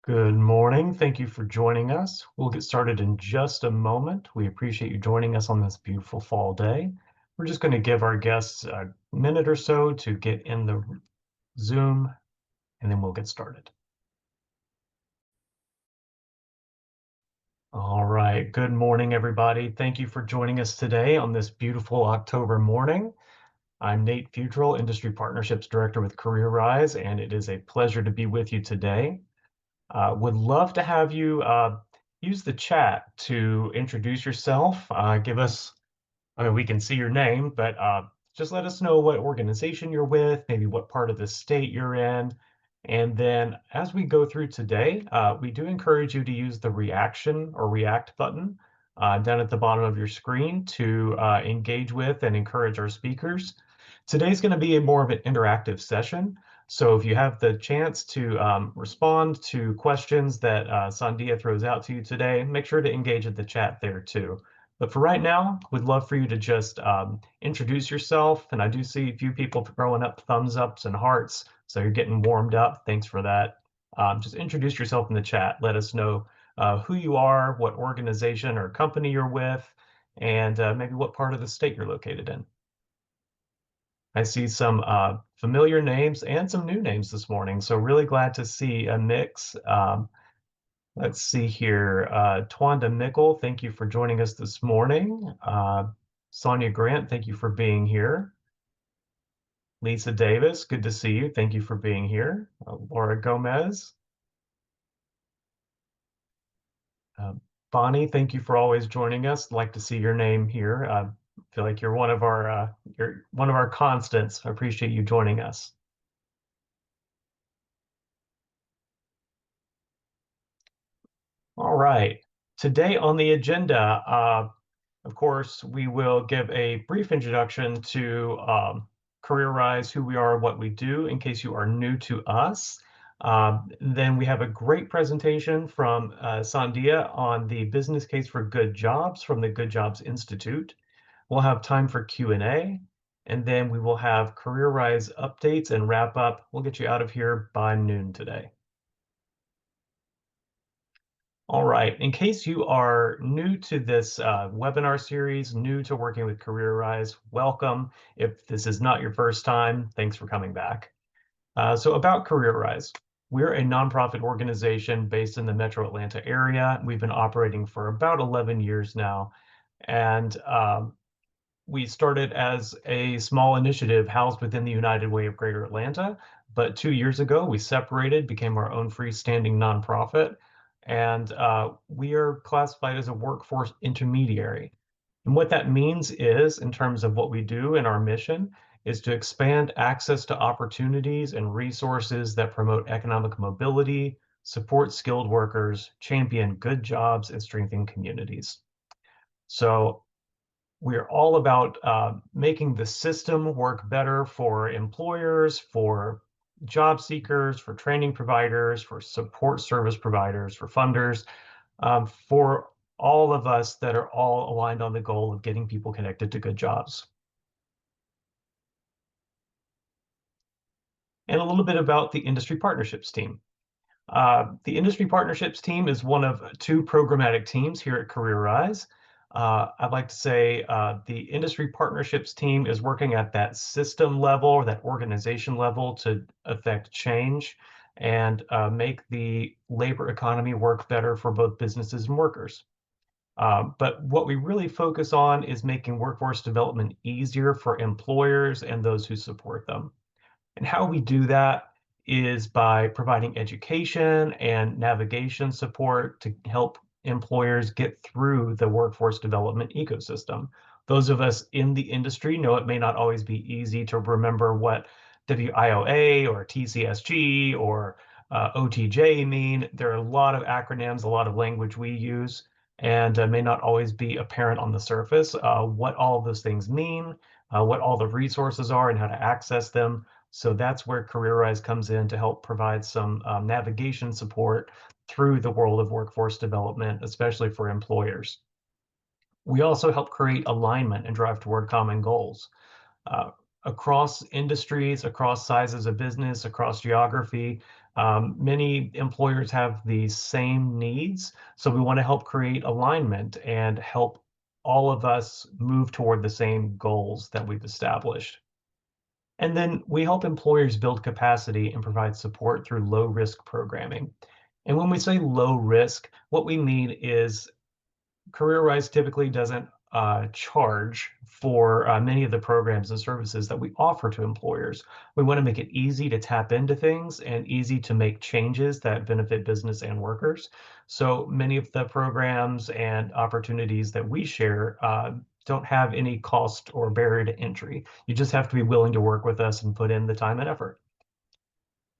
Good morning. Thank you for joining us. We'll get started in just a moment. We appreciate you joining us on this beautiful fall day. We're just going to give our guests a minute or so to get in the Zoom, and then we'll get started. All right. Good morning, everybody. Thank you for joining us today on this beautiful October morning. I'm Nate Futrell, Industry Partnerships Director with CareerRise, and it is a pleasure to be with you today. Would love to have you use the chat to introduce yourself. Give us, I mean, we can see your name, but just let us know what organization you're with, maybe what part of the state you're in. And then as we go through today, we do encourage you to use the reaction or react button down at the bottom of your screen to engage with and encourage our speakers. Today's going to be more of an interactive session. So if you have the chance to respond to questions that Sandhya throws out to you today, make sure to engage in the chat there too. But for right now, we'd love for you to just introduce yourself. And I do see a few people throwing up thumbs ups and hearts. So you're getting warmed up. Thanks for that. Just introduce yourself in the chat. Let us know who you are, what organization or company you're with, and maybe what part of the state you're located in. I see some familiar names and some new names this morning. So really glad to see a mix. Let's see here. Twanda Mickle, thank you for joining us this morning. Sonia Grant, thank you for being here. Lisa Davis, good to see you. Thank you for being here. Laura Gomez. Bonnie, thank you for always joining us. Like to see your name here. I feel like you're one of our constants. I appreciate you joining us. All right. Today on the agenda, of course, we will give a brief introduction to CareerRise, who we are, what we do, in case you are new to us. Then we have a great presentation from Sandhya on the business case for good jobs from the Good Jobs Institute. We'll have time for Q&A, and then we will have CareerRise updates and wrap up. We'll get you out of here by noon today. All right, in case you are new to this webinar series, new to working with CareerRise, welcome. If this is not your first time, thanks for coming back. So about CareerRise, we're a nonprofit organization based in the Metro Atlanta area. We've been operating for about 11 years now. And we started as a small initiative housed within the United Way of Greater Atlanta. But 2 years ago, we separated, became our own freestanding nonprofit. And we are classified as a workforce intermediary. And what that means is, in terms of what we do in our mission, is to expand access to opportunities and resources that promote economic mobility, support skilled workers, champion good jobs, and strengthen communities. So we're all about making the system work better for employers, for job seekers, for training providers, for support service providers, for funders, for all of us that are all aligned on the goal of getting people connected to good jobs. And a little bit about the Industry Partnerships team. The Industry Partnerships team is one of two programmatic teams here at CareerRise. I'd like to say the Industry Partnerships team is working at that system level or that organization level to affect change and make the labor economy work better for both businesses and workers. But what we really focus on is making workforce development easier for employers and those who support them. And how we do that is by providing education and navigation support to help employers get through the workforce development ecosystem. Those of us in the industry know it may not always be easy to remember what WIOA or TCSG or OTJ mean. There are a lot of acronyms, a lot of language we use, and may not always be apparent on the surface what all of those things mean, what all the resources are and how to access them. So that's where CareerRise comes in to help provide some navigation support through the world of workforce development, especially for employers. We also help create alignment and drive toward common goals. Across industries, across sizes of business, across geography, Many employers have the same needs, so we want to help create alignment and help all of us move toward the same goals that we've established. And then we help employers build capacity and provide support through low risk programming. And when we say low risk, what we mean is CareerRise typically doesn't charge for many of the programs and services that we offer to employers. We want to make it easy to tap into things and easy to make changes that benefit business and workers. So many of the programs and opportunities that we share don't have any cost or barrier to entry. You just have to be willing to work with us and put in the time and effort.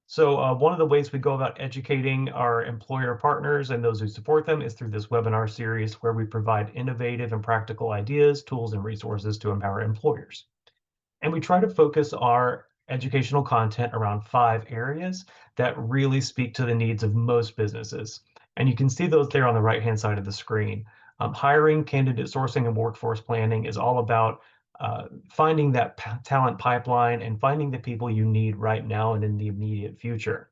So one of the ways we go about educating our employer partners and those who support them is through this webinar series where we provide innovative and practical ideas, tools, and resources to empower employers. And we try to focus our educational content around 5 areas that really speak to the needs of most businesses. And you can see those there on the right-hand side of the screen. Hiring, candidate sourcing, and workforce planning is all about finding that talent pipeline and finding the people you need right now and in the immediate future.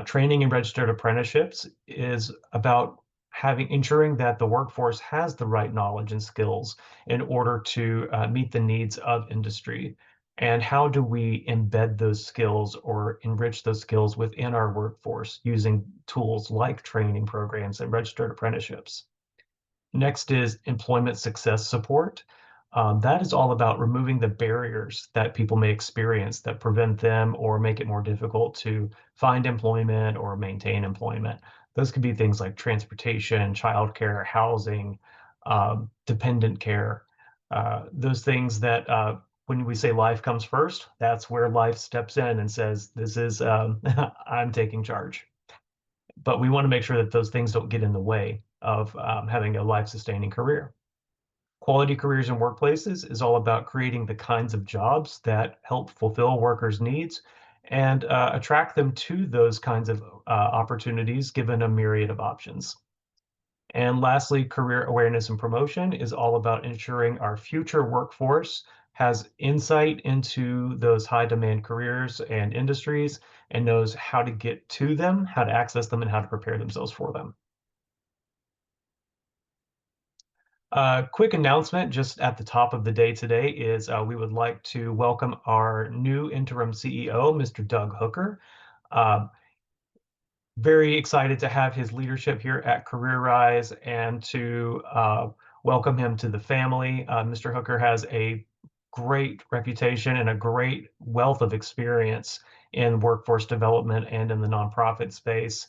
Training and registered apprenticeships is about ensuring that the workforce has the right knowledge and skills in order to meet the needs of industry. And how do we embed those skills or enrich those skills within our workforce using tools like training programs and registered apprenticeships? Next is employment success support. That is all about removing the barriers that people may experience that prevent them or make it more difficult to find employment or maintain employment. Those could be things like transportation, childcare, housing, dependent care. Those things that when we say life comes first, that's where life steps in and says, this is, I'm taking charge. But we want to make sure that those things don't get in the way of having a life-sustaining career. Quality careers and workplaces is all about creating the kinds of jobs that help fulfill workers' needs and attract them to those kinds of opportunities given a myriad of options. And lastly, career awareness and promotion is all about ensuring our future workforce has insight into those high demand careers and industries and knows how to get to them, how to access them, and how to prepare themselves for them. Quick announcement just at the top of the day today is we would like to welcome our new interim CEO, Mr. Doug Hooker. Uh, very excited to have his leadership here at CareerRise and to welcome him to the family. Mr. Hooker has a great reputation and a great wealth of experience in workforce development and in the nonprofit space.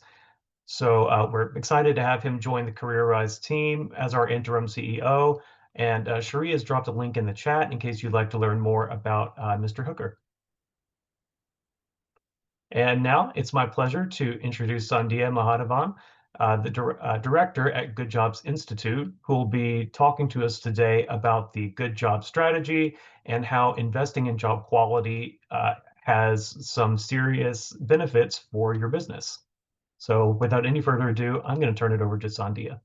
So we're excited to have him join the CareerRise team as our interim CEO. And Cherie has dropped a link in the chat in case you'd like to learn more about Mr. Hooker. And now it's my pleasure to introduce Sandhya Mahadevan, the director at Good Jobs Institute, who will be talking to us today about the Good Job Strategy and how investing in job quality has some serious benefits for your business. So without any further ado, I'm going to turn it over to Sandhya.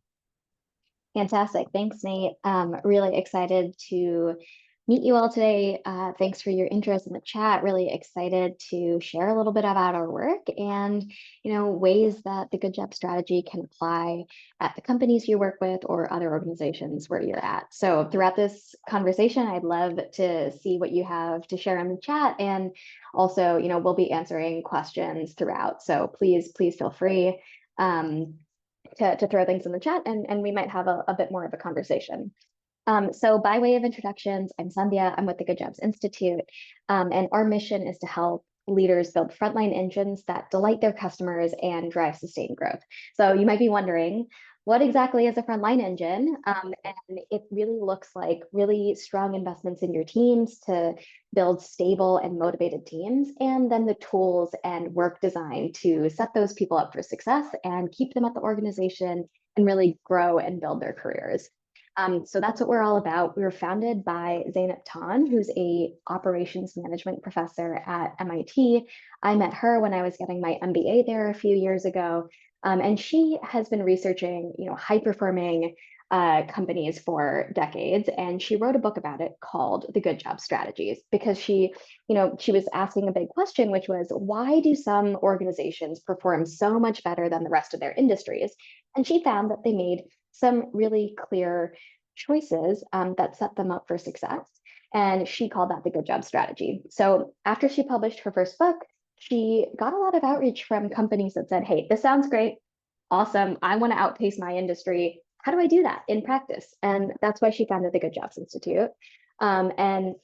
Fantastic. Thanks, Nate. Really excited to meet you all today. Thanks for your interest in the chat. Really excited to share a little bit about our work and, ways that the Good Job Strategy can apply at the companies you work with or other organizations where you're at. So throughout this conversation, I'd love to see what you have to share in the chat. And also, we'll be answering questions throughout. So please feel free to throw things in the chat and we might have a bit more of a conversation. So by way of introductions, I'm Sandhya, I'm with the Good Jobs Institute, and our mission is to help leaders build frontline engines that delight their customers and drive sustained growth. So you might be wondering, what exactly is a frontline engine? And it really looks like really strong investments in your teams to build stable and motivated teams, and then the tools and work design to set those people up for success and keep them at the organization and really grow and build their careers. So that's what we're all about. We were founded by Zainab Tan, who's a operations management professor at MIT. I met her when I was getting my MBA there a few years ago. And she has been researching, high performing companies for decades, and she wrote a book about it called The Good Job Strategies, because she was asking a big question, which was, why do some organizations perform so much better than the rest of their industries? And she found that they made some really clear choices that set them up for success. And she called that the good job strategy. So after she published her first book, she got a lot of outreach from companies that said, hey, this sounds great. Awesome. I want to outpace my industry. How do I do that in practice? And that's why she founded the Good Jobs Institute. And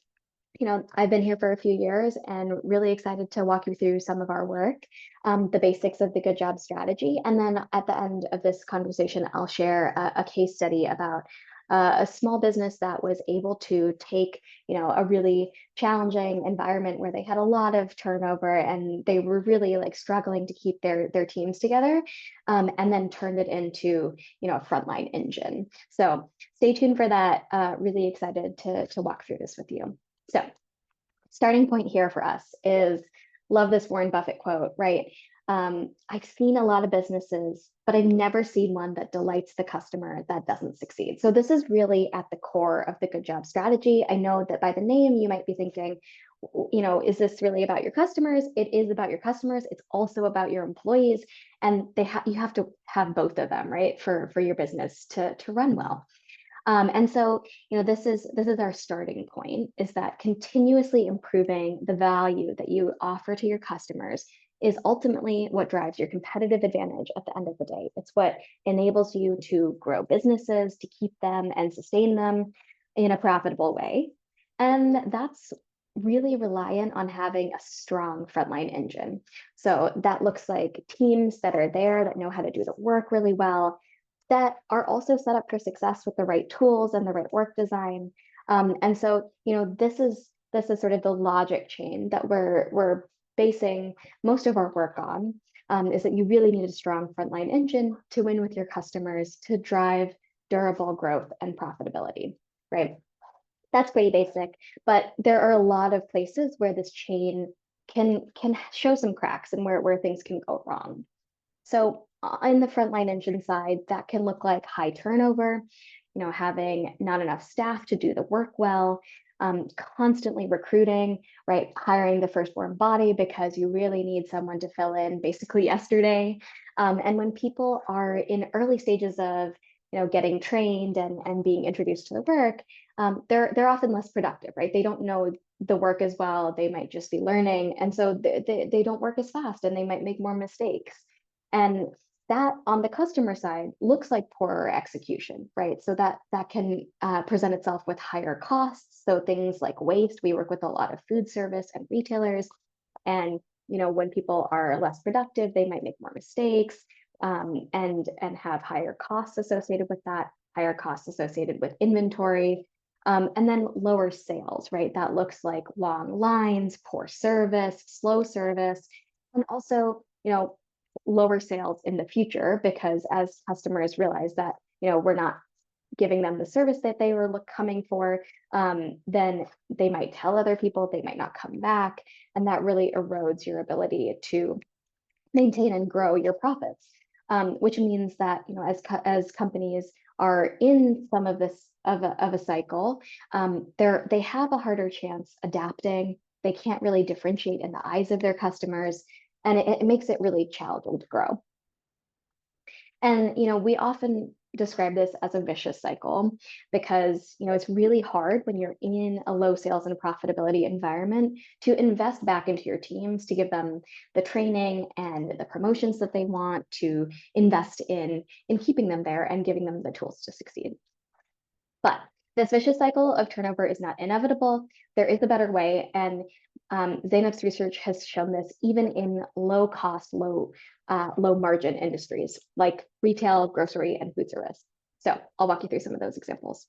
I've been here for a few years and really excited to walk you through some of our work, the basics of the good job strategy. And then at the end of this conversation, I'll share a case study about a small business that was able to take, a really challenging environment where they had a lot of turnover and they were really like struggling to keep their teams together, and then turned it into, a frontline engine. So stay tuned for that. Really excited to walk through this with you. So starting point here for us is, love this Warren Buffett quote, right? I've seen a lot of businesses, but I've never seen one that delights the customer that doesn't succeed. So this is really at the core of the good job strategy. I know that by the name, you might be thinking, is this really about your customers? It is about your customers. It's also about your employees, and you have to have both of them, right, for your business to run well. And so, this is our starting point, is that continuously improving the value that you offer to your customers is ultimately what drives your competitive advantage at the end of the day. It's what enables you to grow businesses, to keep them and sustain them in a profitable way. And that's really reliant on having a strong frontline engine. So that looks like teams that are there, that know how to do the work really well, that are also set up for success with the right tools and the right work design. And so, this is sort of the logic chain that we're basing most of our work on, is that you really need a strong frontline engine to win with your customers, to drive durable growth and profitability, right? That's pretty basic, but there are a lot of places where this chain can show some cracks and where things can go wrong. So in the frontline engine side, that can look like high turnover, having not enough staff to do the work well, constantly recruiting, right? Hiring the firstborn body because you really need someone to fill in basically yesterday. And when people are in early stages of, getting trained and being introduced to the work, they're often less productive, right? They don't know the work as well. They might just be learning. And so they don't work as fast and they might make more mistakes. And that on the customer side looks like poorer execution, right? So that can present itself with higher costs. So things like waste, we work with a lot of food service and retailers. And when people are less productive, they might make more mistakes, and have higher costs associated with that, higher costs associated with inventory, and then lower sales, right? That looks like long lines, poor service, slow service, and also, lower sales in the future, because as customers realize that, we're not giving them the service that they were coming for, then they might tell other people, they might not come back, and that really erodes your ability to maintain and grow your profits. Which means that, as companies are in some of this of a cycle, they have a harder chance adapting. They can't really differentiate in the eyes of their customers, and it makes it really challenging to grow. And we often describe this as a vicious cycle, because it's really hard when you're in a low sales and profitability environment to invest back into your teams, to give them the training and the promotions that they want, to invest in keeping them there and giving them the tools to succeed. But this vicious cycle of turnover is not inevitable. There is a better way, and Zainab's research has shown this even in low cost, low margin industries like retail, grocery, and food service. So I'll walk you through some of those examples.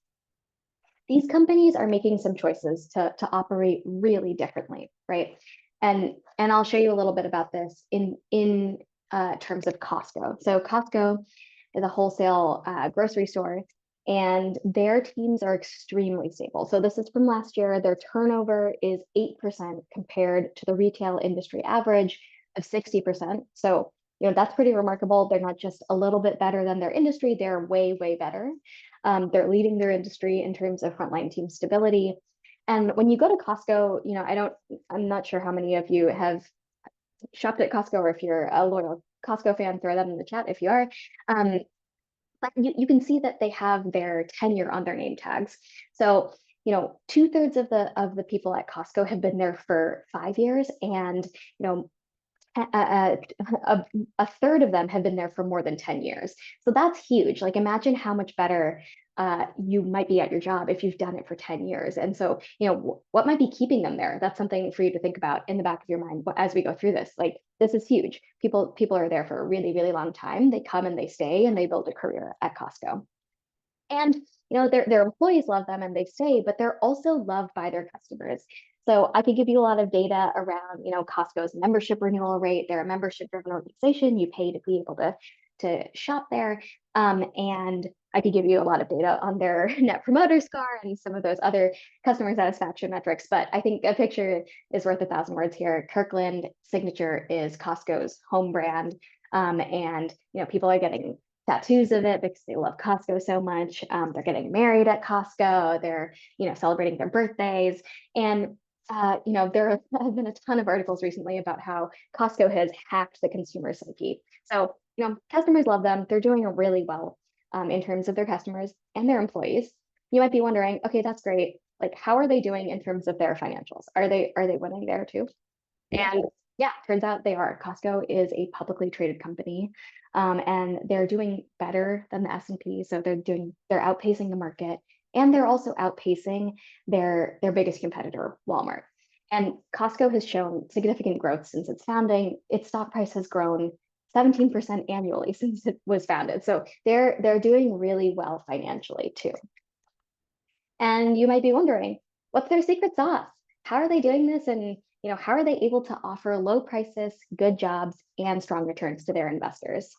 These companies are making some choices to operate really differently, right? And I'll show you a little bit about this in terms of Costco. So Costco is a wholesale grocery store, and their teams are extremely stable. So this is from last year. Their turnover is 8% compared to the retail industry average of 60%. So that's pretty remarkable. They're not just a little bit better than their industry, they're way, way better. They're leading their industry in terms of frontline team stability. And when you go to Costco, I'm not sure how many of you have shopped at Costco, or if you're a loyal Costco fan, throw that in the chat if you are. Um, but you can see that they have their tenure on their name tags. So, 2/3 of the people at Costco have been there for 5 years, and a, a, a third of them have been there for more than 10 years. So that's huge. Like, imagine how much better you might be at your job if you've done it for 10 years. And so, what might be keeping them there? That's something for you to think about in the back of your mind as we go through this. Like, this is huge. People are there for a really, really long time. They come and they stay and they build a career at Costco. And their employees love them and they stay, but they're also loved by their customers. So I could give you a lot of data around, Costco's membership renewal rate. They're a membership-driven organization. You pay to be able to shop there. And I could give you a lot of data on their Net Promoter Score and some of those other customer satisfaction metrics. But I think a picture is worth 1,000 words here. Kirkland Signature is Costco's home brand. And people are getting tattoos of it because they love Costco so much. They're getting married at Costco. They're, celebrating their birthdays. And, there have been a ton of articles recently about how Costco has hacked the consumer psyche. So, customers love them. They're doing really well in terms of their customers and their employees. You might be wondering, okay, that's great. Like, how are they doing in terms of their financials? Are they winning there too? And yeah, turns out they are. Costco is a publicly traded company, and they're doing better than the S&P. So they're outpacing the market, and they're also outpacing their biggest competitor, Walmart. And Costco has shown significant growth since its founding. Its stock price has grown 17% annually since it was founded. So they're doing really well financially too. And you might be wondering, what's their secret sauce? How are they doing this? And how are they able to offer low prices, good jobs, and strong returns to their investors?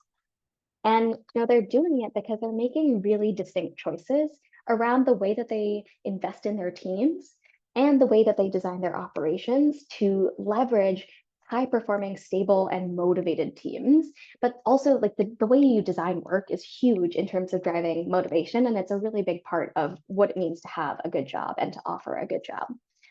And they're doing it because they're making really distinct choices around the way that they invest in their teams and the way that they design their operations to leverage high performing, stable, and motivated teams. But also, like, the way you design work is huge in terms of driving motivation. And it's a really big part of what it means to have a good job and to offer a good job.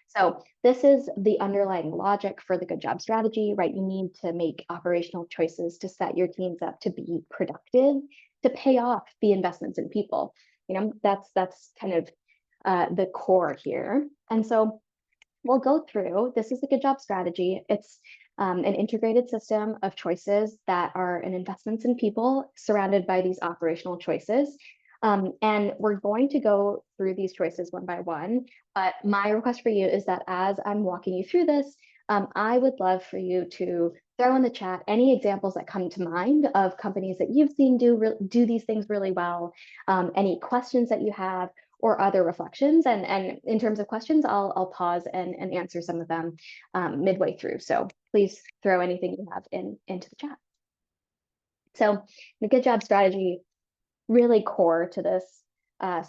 So this is the underlying logic for the good job strategy, right? You need to make operational choices to set your teams up to be productive, to pay off the investments in people. That's kind of the core here. And so we'll go through, this is the good job strategy. It's an integrated system of choices that are an investments in people surrounded by these operational choices. And we're going to go through these choices one by one. But my request for you is that as I'm walking you through this, I would love for you to throw in the chat any examples that come to mind of companies that you've seen do these things really well, any questions that you have, or other reflections. And in terms of questions, I'll pause and answer some of them midway through. So please throw anything you have into the chat. So the good job strategy, really core to this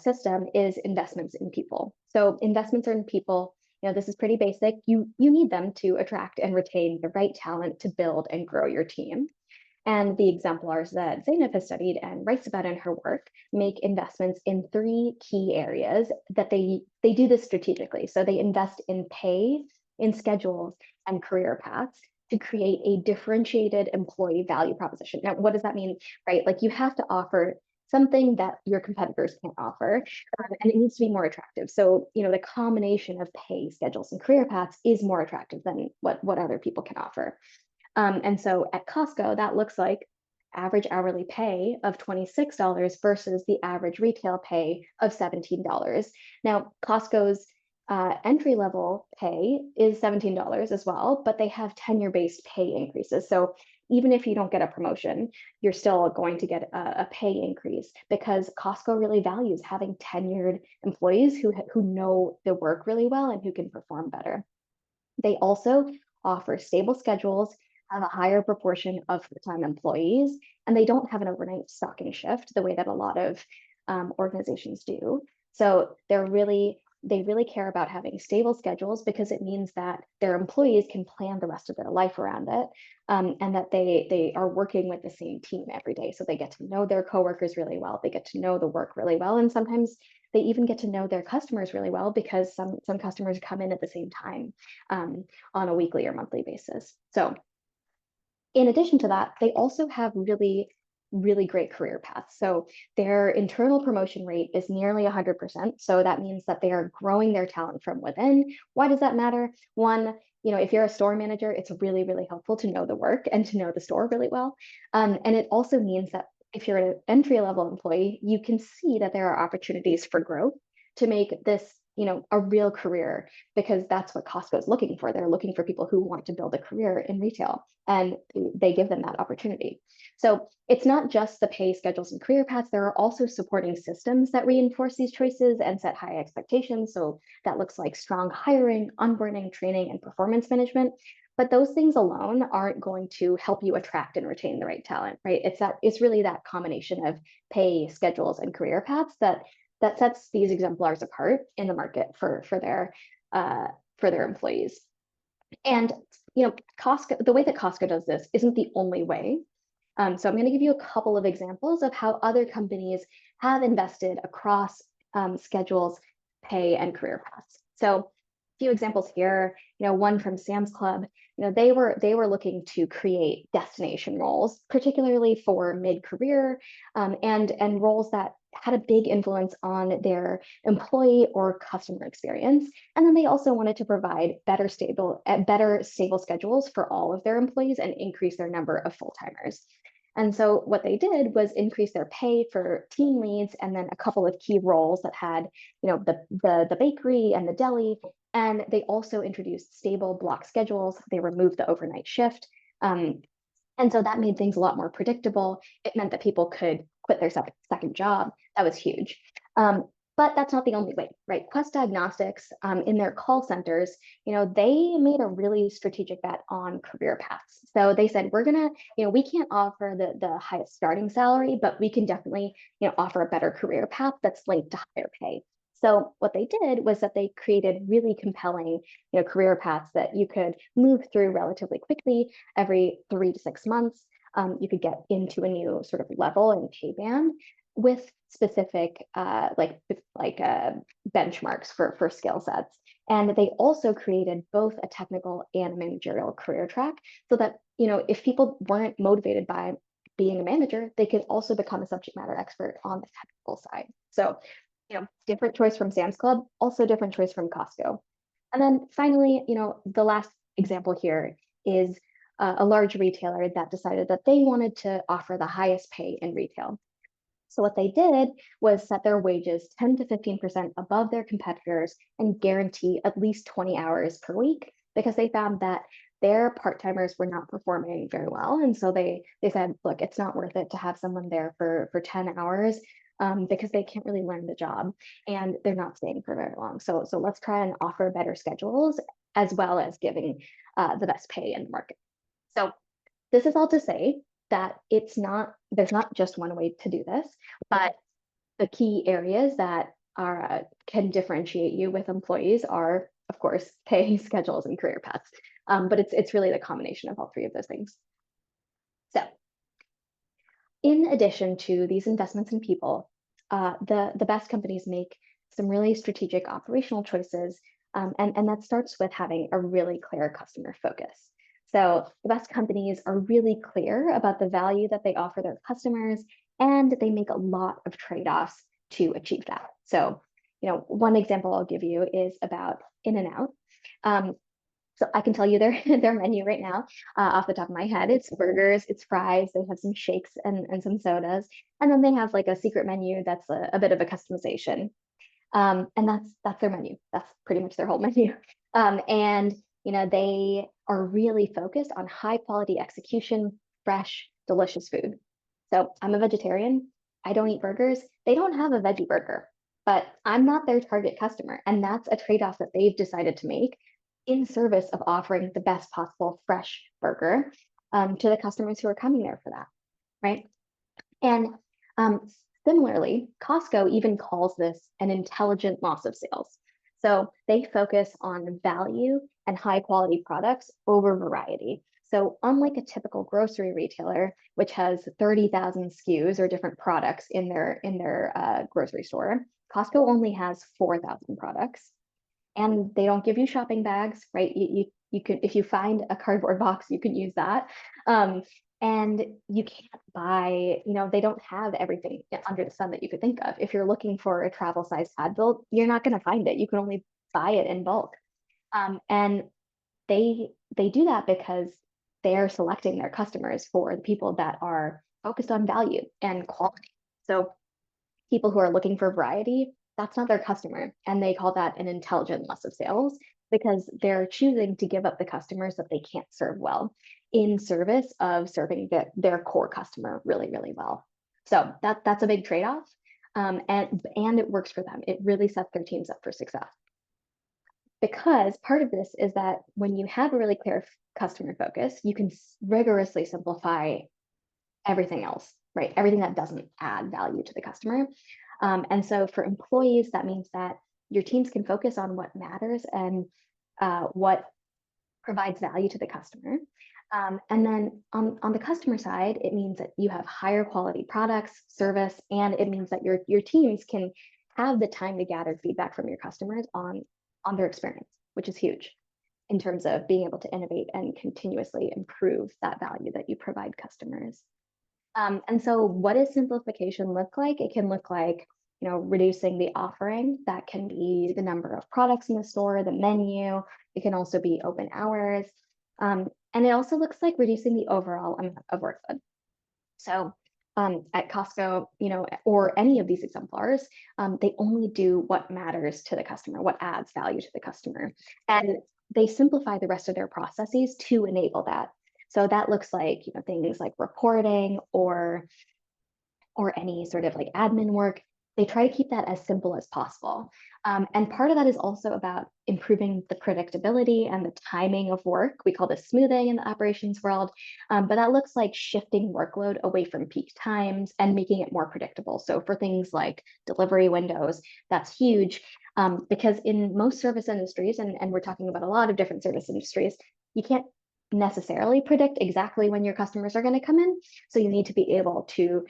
system, is investments in people. So investments are in people. This is pretty basic. You need them to attract and retain the right talent to build and grow your team. And the exemplars that Zainab has studied and writes about in her work make investments in 3 key areas that they do this strategically. So they invest in pay, in schedules, and career paths to create a differentiated employee value proposition. Now, what does that mean, right? Like, you have to offer something that your competitors can't offer, and it needs to be more attractive. So, the combination of pay, schedules, and career paths is more attractive than what other people can offer. And so at Costco, that looks like average hourly pay of $26 versus the average retail pay of $17. Now, Costco's entry level pay is $17 as well, but they have tenure-based pay increases. So even if you don't get a promotion, you're still going to get a pay increase because Costco really values having tenured employees who know the work really well and who can perform better. They also offer stable schedules, have a higher proportion of full-time employees, and they don't have an overnight stocking shift the way that a lot of organizations do. So they're really they really care about having stable schedules because it means that their employees can plan the rest of their life around it, and that they are working with the same team every day. So they get to know their coworkers really well. They get to know the work really well, and sometimes they even get to know their customers really well because some customers come in at the same time, on a weekly or monthly basis. So in addition to that, they also have really great career paths. So their internal promotion rate is nearly 100%. So that means that they are growing their talent from within. Why does that matter? One, if you're a store manager, it's really helpful to know the work and to know the store really well. And it also means that if you're an entry level employee, you can see that there are opportunities for growth to make this, a real career, because that's what Costco is looking for. They're looking for people who want to build a career in retail, and they give them that opportunity. So it's not just the pay schedules and career paths. There are also supporting systems that reinforce these choices and set high expectations. So that looks like strong hiring, onboarding, training, and performance management. But those things alone aren't going to help you attract and retain the right talent, right? It's really that combination of pay, schedules, and career paths that sets these exemplars apart in the market for their employees. And Costco, the way that Costco does this isn't the only way. So I'm going to give you a couple of examples of how other companies have invested across schedules, pay, and career paths. So a few examples here. One from Sam's Club. They were looking to create destination roles, particularly for mid-career, and roles that had a big influence on their employee or customer experience. And then they also wanted to provide better stable schedules for all of their employees and increase their number of full-timers. And so what they did was increase their pay for team leads and then a couple of key roles that had, the bakery and the deli. And they also introduced stable block schedules. They removed the overnight shift. And so that made things a lot more predictable. It meant that people could quit their second job. That was huge. But that's not the only way, right? Quest Diagnostics, in their call centers, they made a really strategic bet on career paths. So they said, we can't offer the highest starting salary, but we can definitely, offer a better career path that's linked to higher pay. So what they did was that they created really compelling, career paths that you could move through relatively quickly every 3 to 6 months. You could get into a new sort of level and pay band with specific benchmarks for skill sets. And they also created both a technical and managerial career track so that, if people weren't motivated by being a manager, they could also become a subject matter expert on the technical side. So, different choice from Sam's Club, also different choice from Costco. And then finally, the last example here is a large retailer that decided that they wanted to offer the highest pay in retail. So what they did was set their wages 10 to 15% above their competitors and guarantee at least 20 hours per week, because they found that their part-timers were not performing very well. And so they said, look, it's not worth it to have someone there for 10 hours, because they can't really learn the job and they're not staying for very long. So let's try and offer better schedules as well as giving the best pay in the market. So this is all to say that there's not just one way to do this, but the key areas that can differentiate you with employees are, of course, pay, schedules, and career paths. But it's really the combination of all three of those things. So in addition to these investments in people, the best companies make some really strategic operational choices, and that starts with having a really clear customer focus. So the best companies are really clear about the value that they offer their customers, and they make a lot of trade-offs to achieve that. So, one example I'll give you is about In-N-Out. So I can tell you their menu right now, off the top of my head. It's burgers, it's fries, they have some shakes and some sodas, and then they have like a secret menu that's a bit of a customization. And that's their menu. That's pretty much their whole menu. And they are really focused on high quality execution, fresh, delicious food. So I'm a vegetarian. I don't eat burgers. They don't have a veggie burger, but I'm not their target customer. And that's a trade-off that they've decided to make in service of offering the best possible fresh burger, to the customers who are coming there for that, right? And similarly, Costco even calls this an intelligent loss of sales. So they focus on value and high quality products over variety. So unlike a typical grocery retailer, which has 30,000 SKUs or different products in their grocery store, Costco only has 4,000 products, and they don't give you shopping bags, right? You can, if you find a cardboard box, you can use that. Um, and you can't buy, they don't have everything under the sun that you could think of. If you're looking for a travel size Advil, you're not going to find it. You can only buy it in bulk. And they do that because they're selecting their customers for the people that are focused on value and quality. So people who are looking for variety, that's not their customer. And they call that an intelligent loss of sales because they're choosing to give up the customers that they can't serve well in service of serving their core customer really, really well. So that's a big trade-off. And it works for them. It really sets their teams up for success. Because part of this is that when you have a really clear customer focus, you can rigorously simplify everything else, right? Everything that doesn't add value to the customer. And so for employees, that means that your teams can focus on what matters and what provides value to the customer. And then on the customer side, it means that you have higher quality products, service, and it means that your teams can have the time to gather feedback from your customers on their experience, which is huge in terms of being able to innovate and continuously improve that value that you provide customers. And so what does simplification look like? It can look like, reducing the offering. That can be the number of products in the store, the menu. It can also be open hours. And it also looks like reducing the overall amount of workload. So at Costco, or any of these exemplars, they only do what matters to the customer, what adds value to the customer. And they simplify the rest of their processes to enable that. So that looks like, things like reporting or any sort of like admin work. They try to keep that as simple as possible. And part of that is also about improving the predictability and the timing of work. We call this smoothing in the operations world, but that looks like shifting workload away from peak times and making it more predictable. So for things like delivery windows, that's huge because in most service industries, and we're talking about a lot of different service industries, you can't necessarily predict exactly when your customers are going to come in. So you need to be able to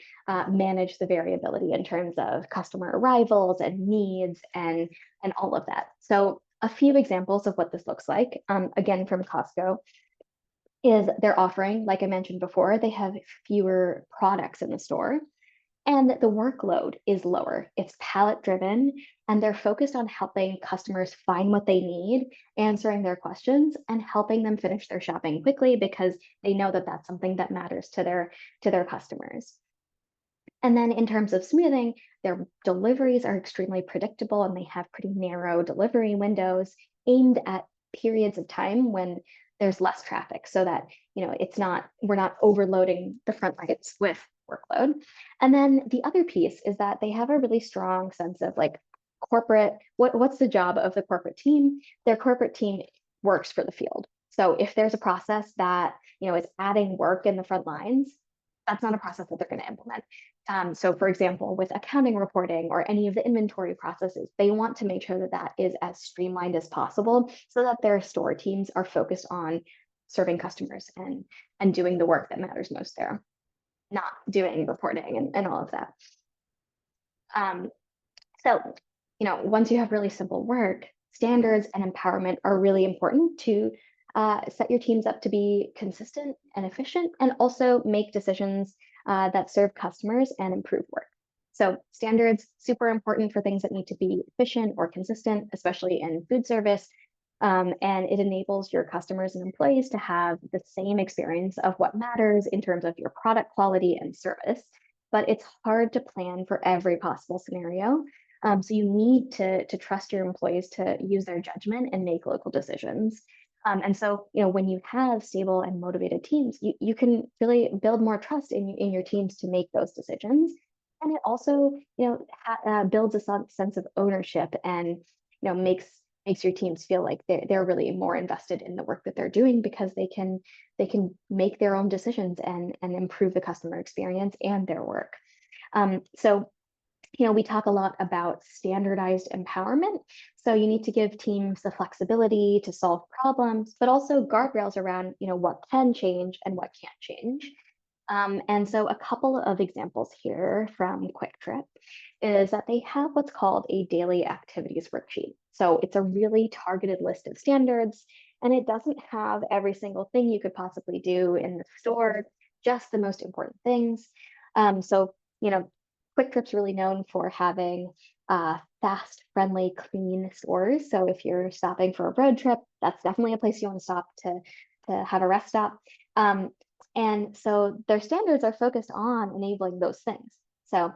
manage the variability in terms of customer arrivals and needs and all of that. So a few examples of what this looks like, again, from Costco, is their offering. Like I mentioned before, they have fewer products in the store and the workload is lower. It's pallet driven, and they're focused on helping customers find what they need, answering their questions, and helping them finish their shopping quickly because they know that that's something that matters to their customers. And then in terms of smoothing, their deliveries are extremely predictable and they have pretty narrow delivery windows aimed at periods of time when there's less traffic so that, we're not overloading the front lines with workload. And then the other piece is that they have a really strong sense of like corporate, what's the job of the corporate team? Their corporate team works for the field. So if there's a process that, is adding work in the front lines, that's not a process that they're going to implement. So for example, with accounting reporting or any of the inventory processes, they want to make sure that that is as streamlined as possible so that their store teams are focused on serving customers and doing the work that matters most there, not doing reporting and all of that. So, once you have really simple work, standards and empowerment are really important to set your teams up to be consistent and efficient, and also make decisions that serve customers and improve work. So standards, super important for things that need to be efficient or consistent, especially in food service. And it enables your customers and employees to have the same experience of what matters in terms of your product quality and service. But it's hard to plan for every possible scenario. So you need to trust your employees to use their judgment and make local decisions. And so, when you have stable and motivated teams, you can really build more trust in your teams to make those decisions. And it also, builds a sense of ownership and, makes your teams feel like they're really more invested in the work that they're doing because they can make their own decisions and improve the customer experience and their work. So We talk a lot about standardized empowerment. So you need to give teams the flexibility to solve problems, but also guardrails around, what can change and what can't change. And so a couple of examples here from Quick Trip is that they have what's called a daily activities worksheet. So it's a really targeted list of standards, and it doesn't have every single thing you could possibly do in the store, just the most important things. So, Quick Trip's really known for having fast, friendly, clean stores. So if you're stopping for a road trip, that's definitely a place you want to stop to have a rest stop. Um, and so their standards are focused on enabling those things. So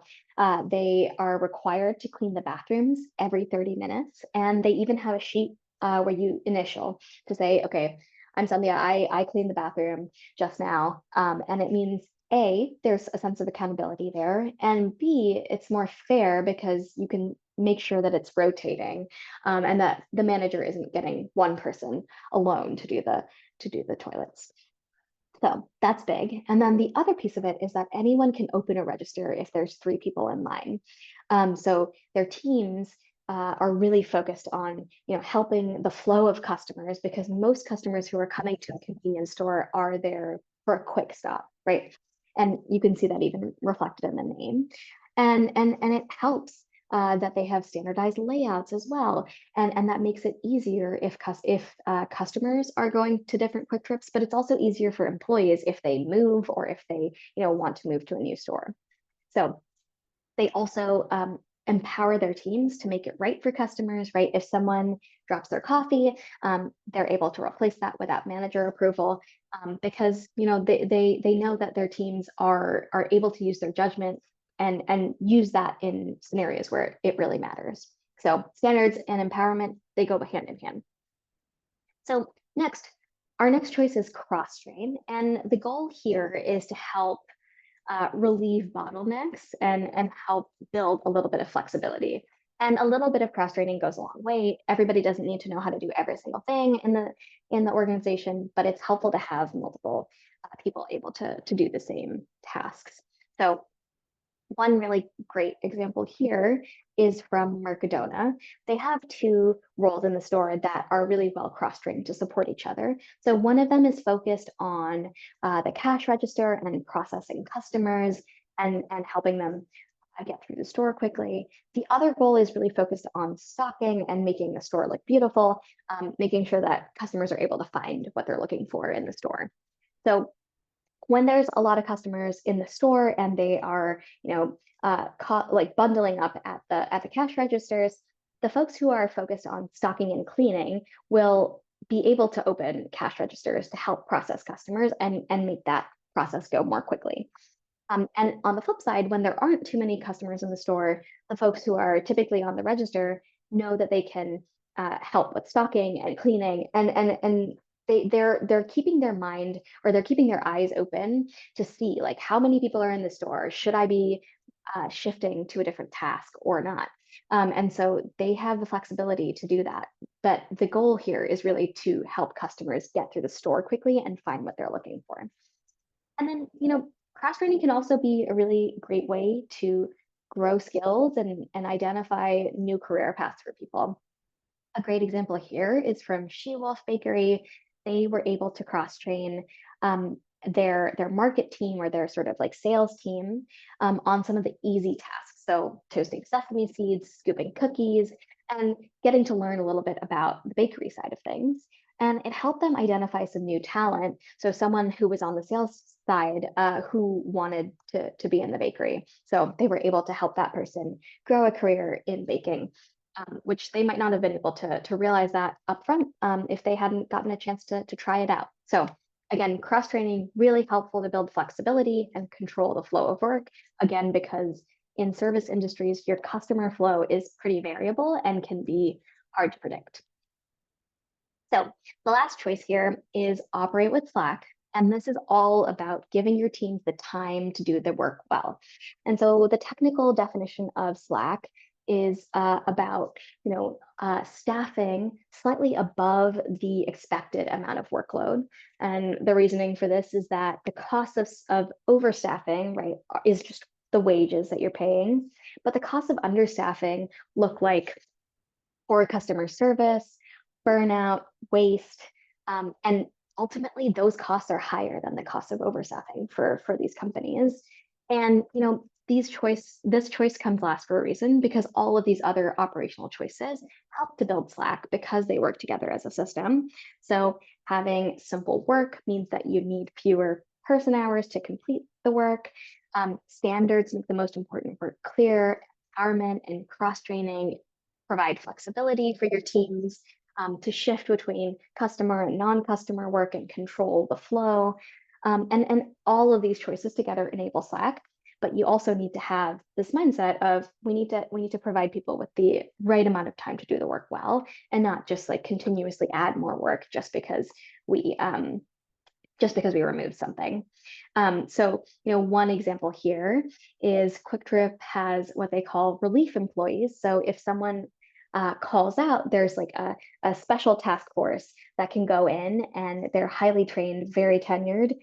they are required to clean the bathrooms every 30 minutes. And they even have a sheet where you initial to say, okay, I'm Sandhya, I cleaned the bathroom just now. And it means A, there's a sense of accountability there. And B, it's more fair because you can make sure that it's rotating and that the manager isn't getting one person alone to do the toilets. So that's big. And then the other piece of it is that anyone can open a register if there's 3 people in line. So their teams are really focused on, helping the flow of customers because most customers who are coming to a convenience store are there for a quick stop, right? And you can see that even reflected in the name. And it helps that they have standardized layouts as well, and that makes it easier if customers are going to different quick trips, but it's also easier for employees if they move or if they want to move to a new store. So they also empower their teams to make it right for customers, right? If someone drops their coffee, they're able to replace that without manager approval because they know that their teams are able to use their judgment and use that in scenarios where it really matters. So standards and empowerment, they go hand in hand. So our next choice is cross-train, and the goal here is to help relieve bottlenecks and help build a little bit of flexibility. And a little bit of cross training goes a long way. Everybody doesn't need to know how to do every single thing in the organization, but it's helpful to have multiple people able to do the same tasks. So one really great example here is from Mercadona. They have 2 roles in the store that are really well cross-trained to support each other. So one of them is focused on the cash register and processing customers and helping them get through the store quickly. The other role is really focused on stocking and making the store look beautiful, making sure that customers are able to find what they're looking for in the store. So when there's a lot of customers in the store and they are, like bundling up at the cash registers, the folks who are focused on stocking and cleaning will be able to open cash registers to help process customers and make that process go more quickly. And on the flip side, when there aren't too many customers in the store, the folks who are typically on the register know that they can help with stocking and cleaning, and they're keeping their mind or they're keeping their eyes open to see like how many people are in the store. Should I be shifting to a different task or not? And so they have the flexibility to do that. But the goal here is really to help customers get through the store quickly and find what they're looking for. And then, cross training can also be a really great way to grow skills and identify new career paths for people. A great example here is from She Wolf Bakery. They were able to cross train their market team or their sort of like sales team on some of the easy tasks. So toasting sesame seeds, scooping cookies, and getting to learn a little bit about the bakery side of things. And it helped them identify some new talent. So someone who was on the sales side who wanted to be in the bakery. So they were able to help that person grow a career in baking. Which they might not have been able to realize that upfront if they hadn't gotten a chance to try it out. So again, cross training really helpful to build flexibility and control the flow of work. Again, because in service industries, your customer flow is pretty variable and can be hard to predict. So the last choice here is operate with Slack. And this is all about giving your teams the time to do their work well. And so the technical definition of Slack is about staffing slightly above the expected amount of workload. And the reasoning for this is that the cost of overstaffing, right, is just the wages that you're paying, but the costs of understaffing look like poor customer service, burnout, waste, and ultimately those costs are higher than the cost of overstaffing for these companies. And this choice comes last for a reason because all of these other operational choices help to build Slack because they work together as a system. So having simple work means that you need fewer person hours to complete the work. Standards make the most important work clear. Empowerment and cross training provide flexibility for your teams to shift between customer and non-customer work and control the flow. And all of these choices together enable Slack. But you also need to have this mindset of we need to provide people with the right amount of time to do the work well, and not just like continuously add more work we just because we removed something. So, one example here is QuickTrip has what they call relief employees. So if someone calls out, there's like a special task force that can go in and they're highly trained, very tenured.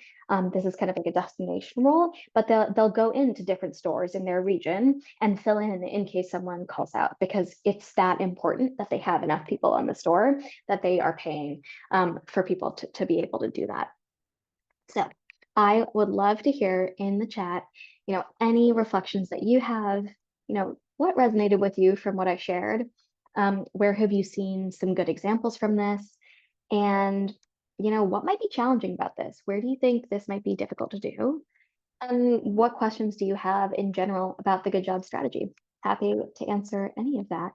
This is kind of like a destination role, but they'll go into different stores in their region and fill in case someone calls out, because it's that important that they have enough people on the store that they are paying for people to be able to do that. So I would love to hear in the chat, any reflections that you have, what resonated with you from what I shared? Where have you seen some good examples from this? And, what might be challenging about this? Where do you think this might be difficult to do? And what questions do you have in general about the good job strategy? Happy to answer any of that.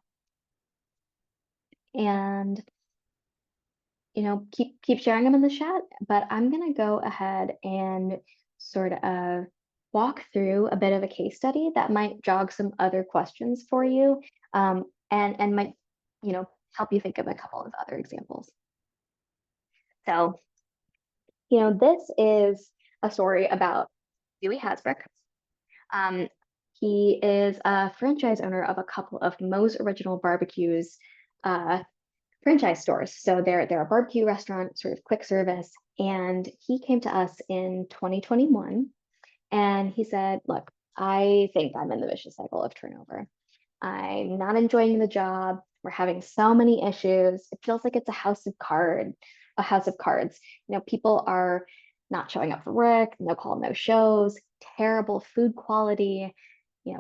And keep sharing them in the chat, but I'm going to go ahead and sort of walk through a bit of a case study that might jog some other questions for you, and might help you think of a couple of other examples. So this is a story about Dewey Hasbrook. He is a franchise owner of a couple of Moe's Original Barbecues franchise stores. So they're a barbecue restaurant, sort of quick service. And he came to us in 2021 and he said, look, I think I'm in the vicious cycle of turnover. I'm not enjoying the job. We're having so many issues. It feels like it's a house of cards. People are not showing up for work, no call, no shows, terrible food quality,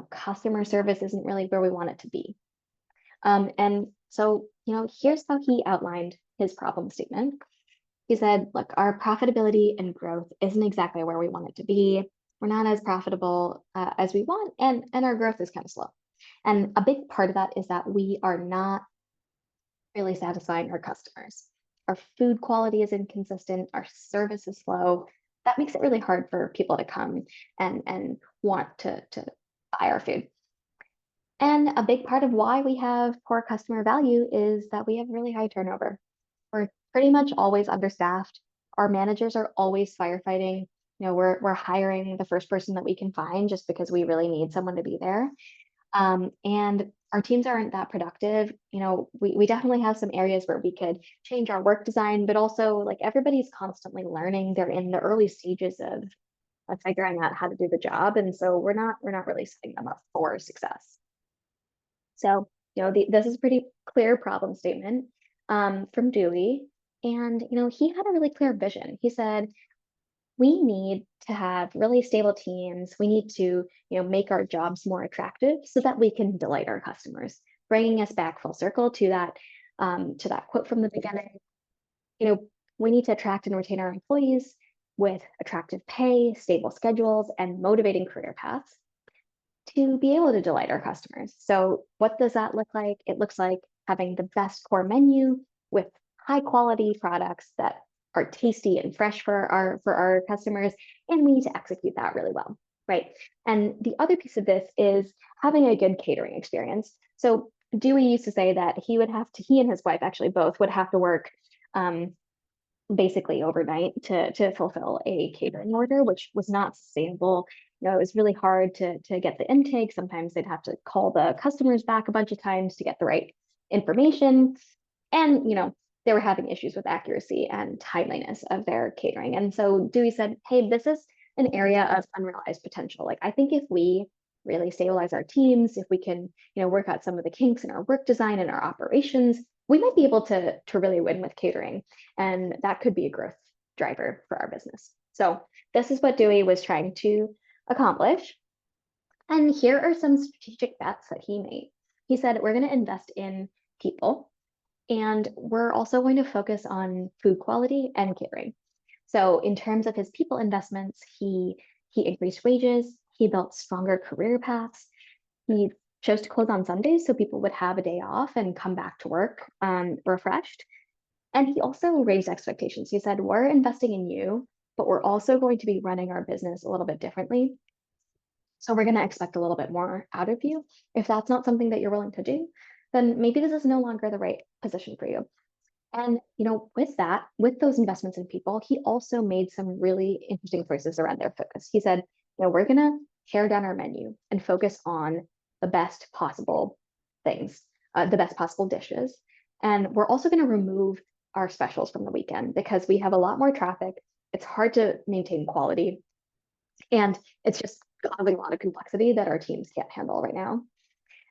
customer service isn't really where we want it to be. And so, here's how he outlined his problem statement. He said, look, our profitability and growth isn't exactly where we want it to be. We're not as profitable as we want, and our growth is kind of slow. And a big part of that is that we are not really satisfying our customers. Our food quality is inconsistent, our service is slow. That makes it really hard for people to come and want to buy our food. And a big part of why we have poor customer value is that we have really high turnover. We're pretty much always understaffed. Our managers are always firefighting. We're hiring the first person that we can find just because we really need someone to be there. And our teams aren't that productive. We definitely have some areas where we could change our work design, but also like everybody's constantly learning. They're in the early stages of figuring out how to do the job. And so we're not really setting them up for success. So, this is a pretty clear problem statement from Dewey. And, he had a really clear vision. He said, we need to have really stable teams. We need to, make our jobs more attractive so that we can delight our customers, bringing us back full circle to that quote from the beginning. We need to attract and retain our employees with attractive pay, stable schedules, and motivating career paths to be able to delight our customers. So what does that look like? It looks like having the best core menu with high quality products that are tasty and fresh for our customers, and we need to execute that really well, right? And the other piece of this is having a good catering experience. So Dewey used to say that he and his wife actually both would have to work basically overnight to fulfill a catering order, which was not sustainable. It was really hard to get the intake. Sometimes they'd have to call the customers back a bunch of times to get the right information. And, they were having issues with accuracy and timeliness of their catering. And so Dewey said, hey, this is an area of unrealized potential. Like, I think if we really stabilize our teams, if we can, work out some of the kinks in our work design and our operations, we might be able to really win with catering. And that could be a growth driver for our business. So this is what Dewey was trying to accomplish. And here are some strategic bets that he made. He said, we're going to invest in people, and we're also going to focus on food quality and catering. So in terms of his people investments, he increased wages, he built stronger career paths, he chose to close on Sundays so people would have a day off and come back to work refreshed. And he also raised expectations. He said, we're investing in you, but we're also going to be running our business a little bit differently. So we're going to expect a little bit more out of you. If that's not something that you're willing to do, then maybe this is no longer the right position for you. And with that, with those investments in people, he also made some really interesting choices around their focus. He said, we're going to pare down our menu and focus on the best possible things, the best possible dishes. And we're also going to remove our specials from the weekend because we have a lot more traffic. It's hard to maintain quality. And it's just causing a lot of complexity that our teams can't handle right now.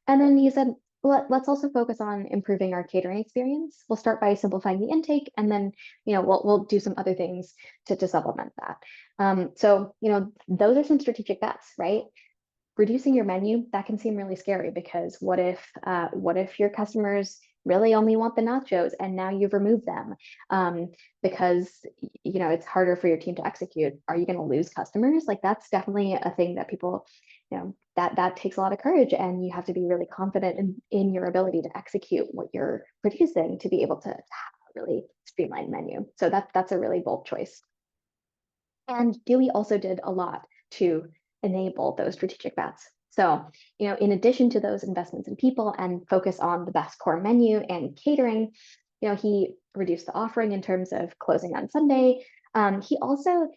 And then he said, let's also focus on improving our catering experience. We'll start by simplifying the intake, and then we'll do some other things to supplement that. So those are some strategic bets, right? Reducing your menu, that can seem really scary because what if your customers really only want the nachos and now you've removed them because it's harder for your team to execute? Are you going to lose customers? Like, that's definitely a thing that people, that takes a lot of courage, and you have to be really confident in your ability to execute what you're producing to be able to have a really streamlined menu. So that's a really bold choice. And Dewey also did a lot to enable those strategic bets. So, in addition to those investments in people and focus on the best core menu and catering, he reduced the offering in terms of closing on Sunday. He also,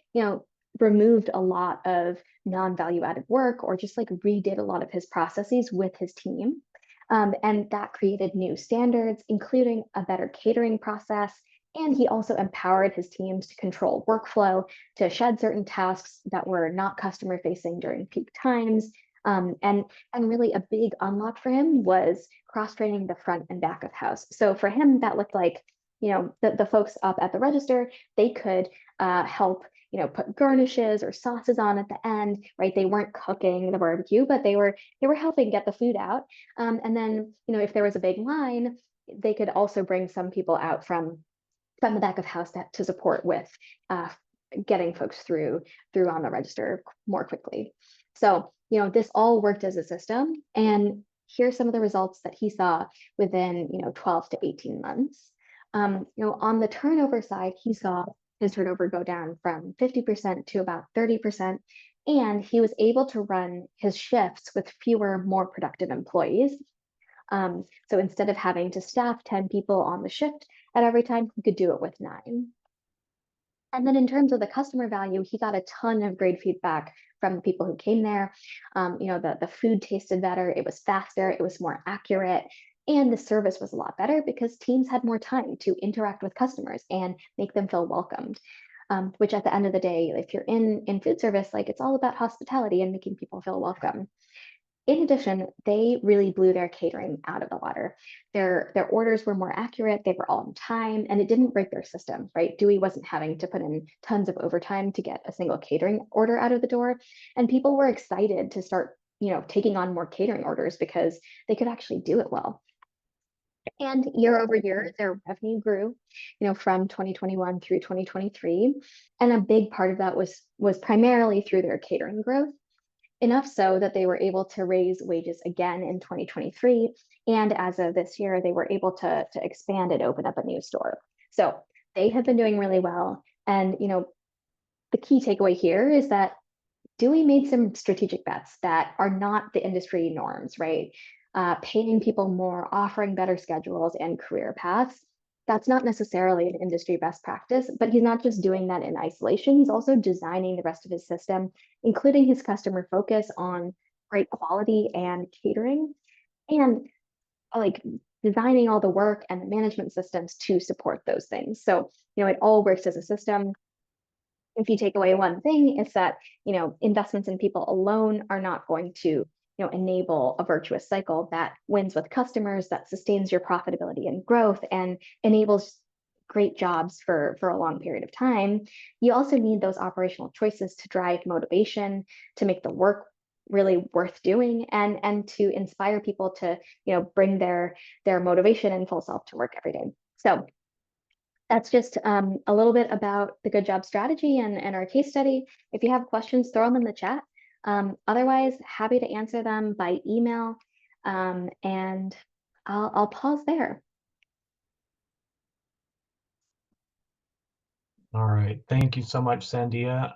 removed a lot of non-value added work, or just like redid a lot of his processes with his team. And that created new standards, including a better catering process. And he also empowered his teams to control workflow, to shed certain tasks that were not customer facing during peak times. And really a big unlock for him was cross-training the front and back of house. So for him, that looked like, the folks up at the register, they could help, put garnishes or sauces on at the end, right? They weren't cooking the barbecue, but they were helping get the food out. And then, if there was a big line, they could also bring some people out from the back of house to support with getting folks through on the register more quickly. So, this all worked as a system. And here's some of the results that he saw within, 12 to 18 months. On the turnover side, he saw his turnover go down from 50% to about 30%. And he was able to run his shifts with fewer, more productive employees. So instead of having to staff 10 people on the shift at every time, he could do it with 9. And then in terms of the customer value, he got a ton of great feedback from the people who came there. The food tasted better, it was faster, it was more accurate, and the service was a lot better because teams had more time to interact with customers and make them feel welcomed. Which at the end of the day, if you're in food service, like, it's all about hospitality and making people feel welcome. In addition, they really blew their catering out of the water. Their orders were more accurate, they were all on time, and it didn't break their system, right? Dewey wasn't having to put in tons of overtime to get a single catering order out of the door. And people were excited to start, taking on more catering orders because they could actually do it well. And year over year, their revenue grew, from 2021 through 2023. And a big part of that was primarily through their catering growth. Enough so that they were able to raise wages again in 2023. And as of this year, they were able to expand and open up a new store. So they have been doing really well. And, the key takeaway here is that Dewey made some strategic bets that are not the industry norms, right? Paying people more, offering better schedules and career paths. That's not necessarily an industry best practice, but he's not just doing that in isolation. He's also designing the rest of his system, including his customer focus on great quality and catering, and like designing all the work and the management systems to support those things. So, it all works as a system. If you take away one thing, it's that, investments in people alone are not going to, enable a virtuous cycle that wins with customers, that sustains your profitability and growth, and enables great jobs for a long period of time. You also need those operational choices to drive motivation, to make the work really worth doing, and to inspire people to bring their motivation and full self to work every day. So that's just a little bit about the good job strategy and our case study. If you have questions, throw them in the chat. Otherwise, happy to answer them by email. And I'll pause there. All right. Thank you so much, Sandhya.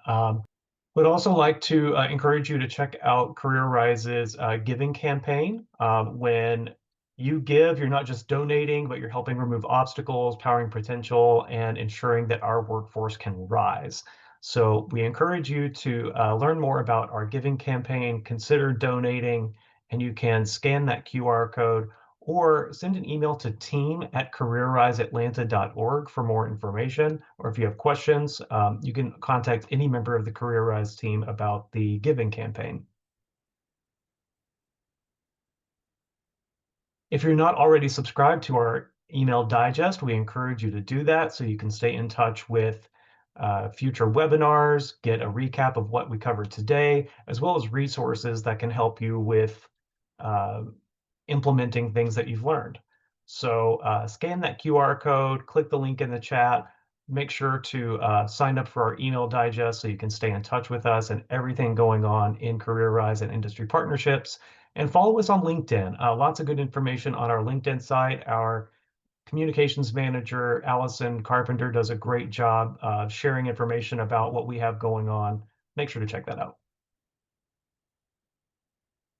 Would also like to encourage you to check out CareerRise's giving campaign. When you give, you're not just donating, but you're helping remove obstacles, powering potential, and ensuring that our workforce can rise. So we encourage you to learn more about our giving campaign, consider donating, and you can scan that QR code or send an email to team@careerriseatlanta.org for more information. Or if you have questions, you can contact any member of the CareerRise team about the giving campaign. If you're not already subscribed to our email digest, we encourage you to do that so you can stay in touch with future webinars, get a recap of what we covered today, as well as resources that can help you with implementing things that you've learned. So scan that QR code, click the link in the chat, make sure to sign up for our email digest so you can stay in touch with us and everything going on in CareerRise and industry partnerships. And follow us on LinkedIn. Lots of good information on our LinkedIn site. Our communications manager, Allison Carpenter, does a great job sharing information about what we have going on. Make sure to check that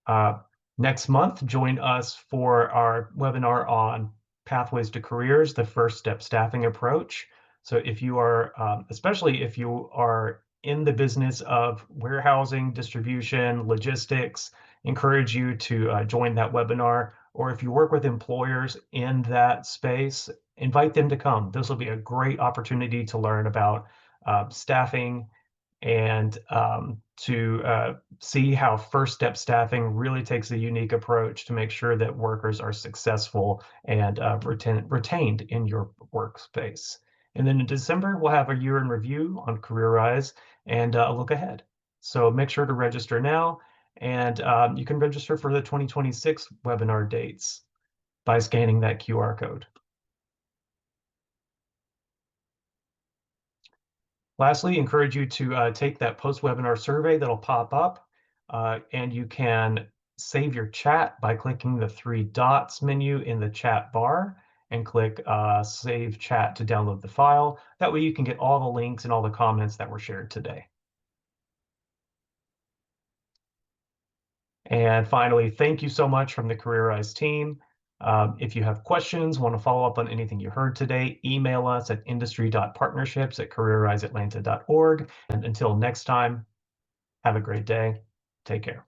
out. Next month, join us for our webinar on Pathways to Careers, the First Step Staffing Approach. So if you are, especially if you are in the business of warehousing, distribution, logistics, encourage you to join that webinar. Or if you work with employers in that space, invite them to come. This will be a great opportunity to learn about staffing and to see how First Step Staffing really takes a unique approach to make sure that workers are successful and retained in your workspace. And then in December, we'll have a year in review on CareerRise and a look ahead. So make sure to register now, and you can register for the 2026 webinar dates by scanning that QR code. Lastly, encourage you to take that post-webinar survey that'll pop up, and you can save your chat by clicking the three dots menu in the chat bar and click Save Chat to download the file. That way you can get all the links and all the comments that were shared today. And finally, thank you so much from the CareerRise team. If you have questions, want to follow up on anything you heard today, email us at industry.partnerships@careerriseatlanta.org. And until next time, have a great day. Take care.